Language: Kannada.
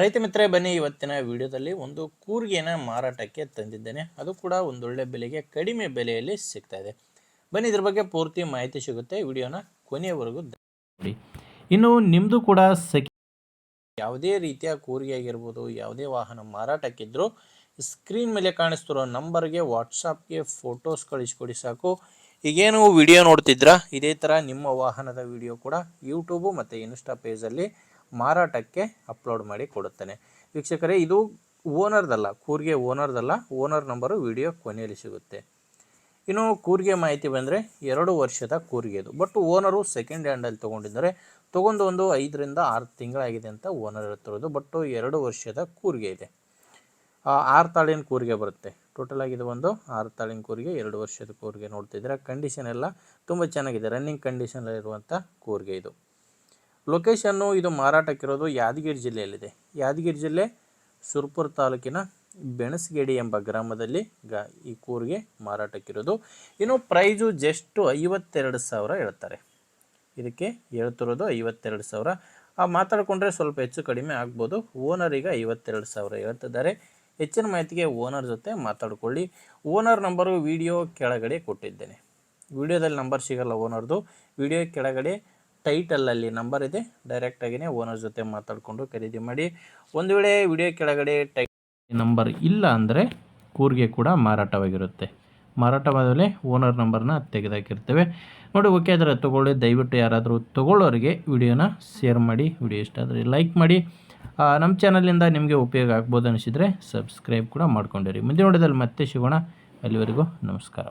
ರೈತ ಮಿತ್ರರೇ, ಬನ್ನಿ ಇವತ್ತಿನ ವಿಡಿಯೋದಲ್ಲಿ ಒಂದು ಕೂರ್ಗೆನ ಮಾರಾಟಕ್ಕೆ ತಂದಿದ್ದೇನೆ. ಅದು ಕೂಡ ಒಂದೊಳ್ಳೆ ಬೆಲೆಗೆ, ಕಡಿಮೆ ಬೆಲೆಯಲ್ಲಿ ಸಿಗ್ತಾ ಇದೆ. ಬನ್ನಿ ಇದ್ರ ಬಗ್ಗೆ ಪೂರ್ತಿ ಮಾಹಿತಿ ಸಿಗುತ್ತೆ. ವಿಡಿಯೋನ ಕೊನೆಯವರೆಗೂ ನೋಡಿ. ಇನ್ನು ನಿಮ್ಮದು ಕೂಡ ಯಾವುದೇ ರೀತಿಯ ಕೂರ್ಗೆ ಆಗಿರ್ಬೋದು, ಯಾವುದೇ ವಾಹನ ಮಾರಾಟಕ್ಕಿದ್ರೂ ಸ್ಕ್ರೀನ್ ಮೇಲೆ ಕಾಣಿಸ್ತಿರೋ ನಂಬರ್ಗೆ ವಾಟ್ಸಾಪ್ಗೆ ಫೋಟೋಸ್ ಕಳಿಸ್ಕೊಡಿ ಸಾಕು. ಈಗೇನು ವಿಡಿಯೋ ನೋಡ್ತಿದ್ರಾ, ಇದೇ ಥರ ನಿಮ್ಮ ವಾಹನದ ವಿಡಿಯೋ ಕೂಡ ಯೂಟ್ಯೂಬು ಮತ್ತು ಇನ್ಸ್ಟಾ ಪೇಜಲ್ಲಿ ಮಾರಾಟಕ್ಕೆ ಅಪ್ಲೋಡ್ ಮಾಡಿ ಕೊಡುತ್ತೇನೆ. ವೀಕ್ಷಕರೇ, ಇದು ಓನರ್ದಲ್ಲ, ಕೂರ್ಗೆ ಓನರ್ದಲ್ಲ. ಓನರ್ ನಂಬರು ವಿಡಿಯೋ ಕೊನೆಯಲ್ಲಿ ಸಿಗುತ್ತೆ. ಇನ್ನು ಕೂರ್ಗೆ ಮಾಹಿತಿ ಬಂದರೆ 2 ವರ್ಷದ ಕೂರ್ಗೆ ಇದು. ಬಟ್ ಓನರು ಸೆಕೆಂಡ್ ಹ್ಯಾಂಡಲ್ಲಿ ತೊಗೊಂಡಿದ್ದಾರೆ. ತೊಗೊಂಡು ಒಂದು 5 ರಿಂದ 6 ತಿಂಗಳಾಗಿದೆ ಅಂತ ಓನರ್ ಹೇಳ್ತಿರೋದು. ಬಟ್ಟು 2 ವರ್ಷದ ಕೂರ್ಗೆ ಇದೆ. 6 ತಾಳಿನ ಕೂರ್ಗೆ ಬರುತ್ತೆ. ಟೋಟಲ್ ಆಗಿದೆ ಒಂದು 6 ತಾಳಿನ ಕೂರ್ಗೆ, 2 ವರ್ಷದ ಕೂರ್ಗೆ. ನೋಡ್ತಿದ್ರೆ ಕಂಡೀಷನ್ ಎಲ್ಲ ತುಂಬ ಚೆನ್ನಾಗಿದೆ. ರನ್ನಿಂಗ್ ಕಂಡೀಷನಲ್ಲಿರುವಂಥ ಕೂರ್ಗೆ ಇದು. ಲೊಕೇಶನ್ನು ಇದು ಮಾರಾಟಕ್ಕಿರೋದು ಯಾದಗಿರಿ ಜಿಲ್ಲೆಯಲ್ಲಿದೆ. ಯಾದಗಿರಿ ಜಿಲ್ಲೆ ಸುರಪುರ ತಾಲೂಕಿನ ಬೆಣಸಗೇಡಿ ಎಂಬ ಗ್ರಾಮದಲ್ಲಿ ಈ ಕೂರ್ಗೆ ಮಾರಾಟಕ್ಕಿರೋದು. ಇನ್ನು ಪ್ರೈಸು ಜಸ್ಟ್ 52,000 ಹೇಳ್ತಾರೆ. ಇದಕ್ಕೆ ಹೇಳ್ತಿರೋದು 52,000. ಮಾತಾಡಿಕೊಂಡ್ರೆ ಸ್ವಲ್ಪ ಹೆಚ್ಚು ಕಡಿಮೆ ಆಗ್ಬೋದು. ಓನರಿಗೆ 52,000 ಹೇಳ್ತಿದ್ದಾರೆ. ಹೆಚ್ಚಿನ ಮಾಹಿತಿಗೆ ಓನರ್ ಜೊತೆ ಮಾತಾಡಿಕೊಳ್ಳಿ. ಓನರ್ ನಂಬರು ವಿಡಿಯೋ ಕೆಳಗಡೆ ಕೊಟ್ಟಿದ್ದೇನೆ. ವಿಡಿಯೋದಲ್ಲಿ ನಂಬರ್ ಸಿಗಲ್ಲ ಓನರ್ದು. ವಿಡಿಯೋ ಕೆಳಗಡೆ ಟೈಟಲಲ್ಲಿ ನಂಬರ್ ಇದೆ. ಡೈರೆಕ್ಟಾಗಿಯೇ ಓನರ್ ಜೊತೆ ಮಾತಾಡಿಕೊಂಡು ಖರೀದಿ ಮಾಡಿ. ಒಂದು ವೇಳೆ ವಿಡಿಯೋ ಕೆಳಗಡೆ ನಂಬರ್ ಇಲ್ಲ ಅಂದರೆ ಕೂರ್ಗೆ ಕೂಡ ಮಾರಾಟವಾಗಿರುತ್ತೆ. ಮಾರಾಟವಾದಮೇಲೆ ಓನರ್ ನಂಬರ್ನ ತೆಗೆದಾಕಿರ್ತೇವೆ ನೋಡಿ. ಓಕೆ ಆದರೆ ತೊಗೊಳ್ಳಿ. ದಯವಿಟ್ಟು ಯಾರಾದರೂ ತೊಗೊಳ್ಳೋರಿಗೆ ವಿಡಿಯೋನ ಶೇರ್ ಮಾಡಿ. ವಿಡಿಯೋ ಇಷ್ಟ ಆದರೆ ಲೈಕ್ ಮಾಡಿ. ನಮ್ಮ ಚಾನಲಿಂದ ನಿಮಗೆ ಉಪಯೋಗ ಆಗ್ಬೋದು ಅನಿಸಿದರೆ ಸಬ್ಸ್ಕ್ರೈಬ್ ಕೂಡ ಮಾಡ್ಕೊಂಡಿರಿ. ಮುಂದಿನ ವಿಡಿಯೋದಲ್ಲಿ ಮತ್ತೆ ಸಿಗೋಣ. ಅಲ್ಲಿವರೆಗೂ ನಮಸ್ಕಾರ.